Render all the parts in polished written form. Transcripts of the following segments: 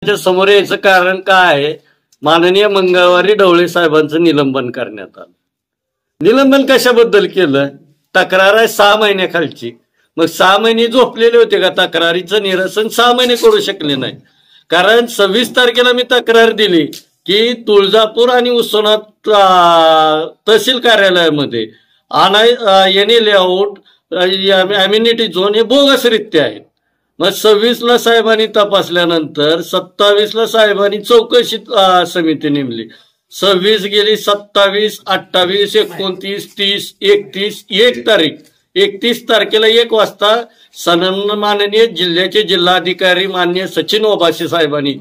तुमच्या समोर यायचं कारण काय आहे? माननीय मंगळवारी ढवळे साहेबांचं निलंबन करण्यात आलं. निलंबन कशाबद्दल केलं? तक्रार आहे 6 महिन्याखालची. मग 6 महिने झोपलेले होते का? तक्रारीचं निरसन 6 महिने करू शकले नाही. कारण 26 तारखेला मी तक्रार दिली की तुळजापूर आणि उस्मानाबाद तहसील कार्यालयामध्ये एनी लेआउट अम्युनिटी झोन हे बोगसरित्या आहेत. मग 26ला साहेबांनी तपासल्यानंतर 27ला साहेबांनी चौकशी समिती नेमली. 26 गेली, 27, 28, 29, 30, 31, 1 तारीख. 31 तारखेला 1 वाजता सन्माननीय जिल्ह्याचे जिल्हाधिकारी माननीय सचिन ओबासे साहेबांनी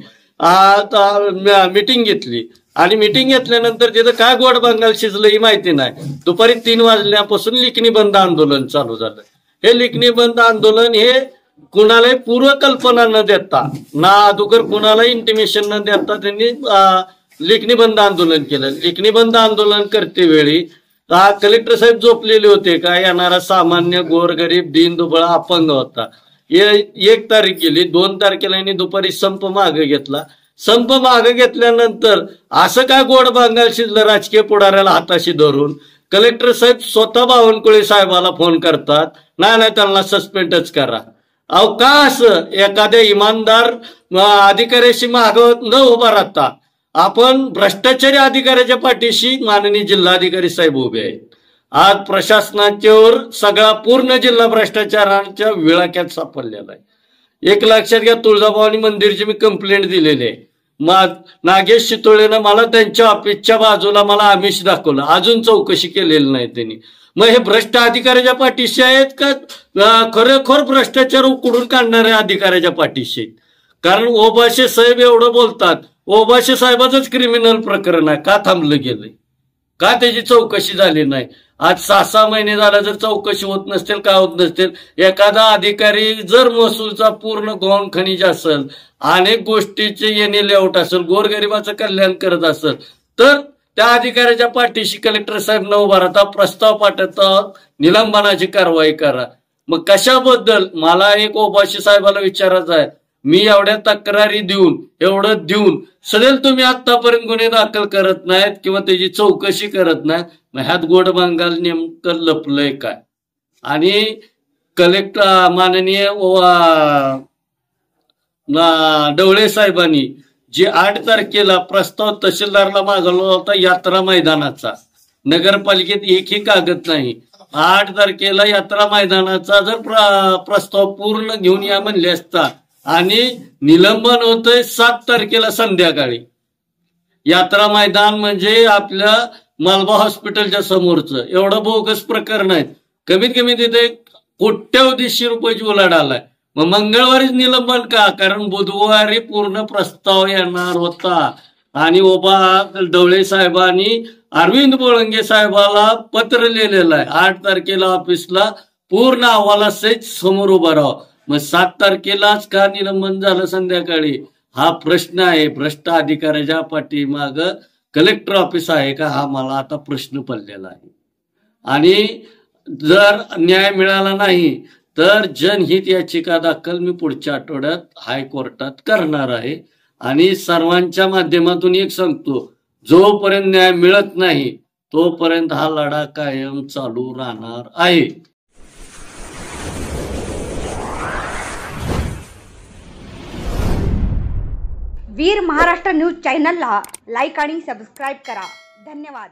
मीटिंग घेतली. आणि मीटिंग घेतल्यानंतर तिथं काय गोड बंगाल शिजलं ही माहिती नाही. दुपारी 3 वाजल्यापासून लिखणी बंद आंदोलन चालू झालं. हे लिखणी बंद आंदोलन हे कुणालाही पूर्वकल्पना न देता, ना अगोदर कुणाला इंटिमेशन न देता त्यांनी लिखणी बंद आंदोलन केलं. लिखणी बंद आंदोलन करते वेळी कलेक्टर साहेब झोपलेले होते का? येणारा सामान्य गोरगरीब दीनदुबळा अपंग होता. 1 तारीख गेली. 2 तारखेला यांनी दुपारी संप मागे घेतला. संप मागे घेतल्यानंतर असं काय गोड बांगाल शिजलं राजकीय पुढाऱ्याला हाताशी धरून? कलेक्टर साहेब स्वतः बावनकुळे साहेबाला फोन करतात, नाही त्यांना सस्पेंडच करा. अहो का असं? एखाद्या इमानदार अधिकाऱ्याशी माग न उभा राहता आपण भ्रष्टाचारी अधिकाऱ्याच्या पाठीशी माननीय जिल्हाधिकारी साहेब उभे आहेत. आज प्रशासनाच्यावर सगळा पूर्ण जिल्हा भ्रष्टाचाराच्या विळाक्यात सापडलेला आहे. एक लक्षात घ्या, तुळजाभवानी मंदिरची मी कंप्लेंट दिलेली आहे. नागेश शितोळेनं मला त्यांच्या ऑफिसच्या बाजूला मला आमिष दाखवलं. अजून चौकशी केलेली नाही त्यांनी. मग हे भ्रष्ट अधिकाऱ्याच्या पाठीशी आहेत का खरोखर भ्रष्टाचार उकडून काढणाऱ्या अधिकाऱ्याच्या पाठीशी आहेत? कारण ओबासे साहेब एवढं बोलतात. ओबासे साहेबाचंच क्रिमिनल प्रकरण आहे. का थांबलं गेलंय? का त्याची चौकशी झाली नाही? आज 6 महिने झाला जर चौकशी होत नसतील, काय होत नसतील, एखादा अधिकारी जर महसूलचा पूर्ण गौण खनिज असेल, अनेक गोष्टीचे येणे लेआउट असेल, गोरगरिबाचं कल्याण करत असेल, तर त्या अधिकाऱ्याच्या पाठीशी कलेक्टर साहेब न उभा राहता प्रस्ताव पाठवता निलंबनाची कारवाई करा. मग कशाबद्दल? मला एक ओबाशी साहेबाला विचारायचं आहे. मी एवढ्या तक्रारी देऊन एवढं देऊन सदैल तुम्ही आतापर्यंत गुन्हे दाखल करत नाहीत किंवा त्याची चौकशी करत नाहीत. मग ह्यात गोड बंगाल नेमकं लपलंय काय? आणि कलेक्टर माननीय ढवळे साहेबांनी जे 8 तारखेला प्रस्ताव तहसीलदारला मागवला होता यात्रा मैदानाचा, नगरपालिकेत एकही कागद नाही. 8 तारखेला यात्रा मैदानाचा जर प्रस्ताव पूर्ण घेऊन या म्हणले असता आणि निलंबन होतंय 7 तारखेला संध्याकाळी. यात्रा मैदान म्हणजे आपल्या मालबा हॉस्पिटलच्या समोरचं एवढं बोगस प्रकरण आहे. कमीत कमी तिथे कोट्यवधीशी रुपयाची उलाढ आलाय. मग मंगळवारीच निलंबन का? कारण बुधवारी पूर्ण प्रस्ताव येणार होता आणि ढवळे साहेबांनी अरविंद बोळंगे साहेबाला पत्र लिहिलेलं आहे. 8 तारखेला ऑफिसला पूर्ण अहवालासहित समोर उभं राहावं. मग 7 तारखेलाच का निलंबन झालं संध्याकाळी? हा प्रश्न आहे. भ्रष्ट अधिकाऱ्याच्या पाठीमाग कलेक्टर ऑफिस आहे का? हा मला आता प्रश्न पडलेला आहे. आणि जर न्याय मिळाला नाही तर जनहित याचिका दाखल मी पुढच्या आठवड्यात हायकोर्टात करणार आहे. आणि सर्वांच्या माध्यमातून एक सांगतो, जोपर्यंत न्याय मिळत नाही तोपर्यंत हा लढा कायम चालू राहणार आहे. वीर महाराष्ट्र न्यूज चॅनलला लाईक आणि सबस्क्राईब करा. धन्यवाद.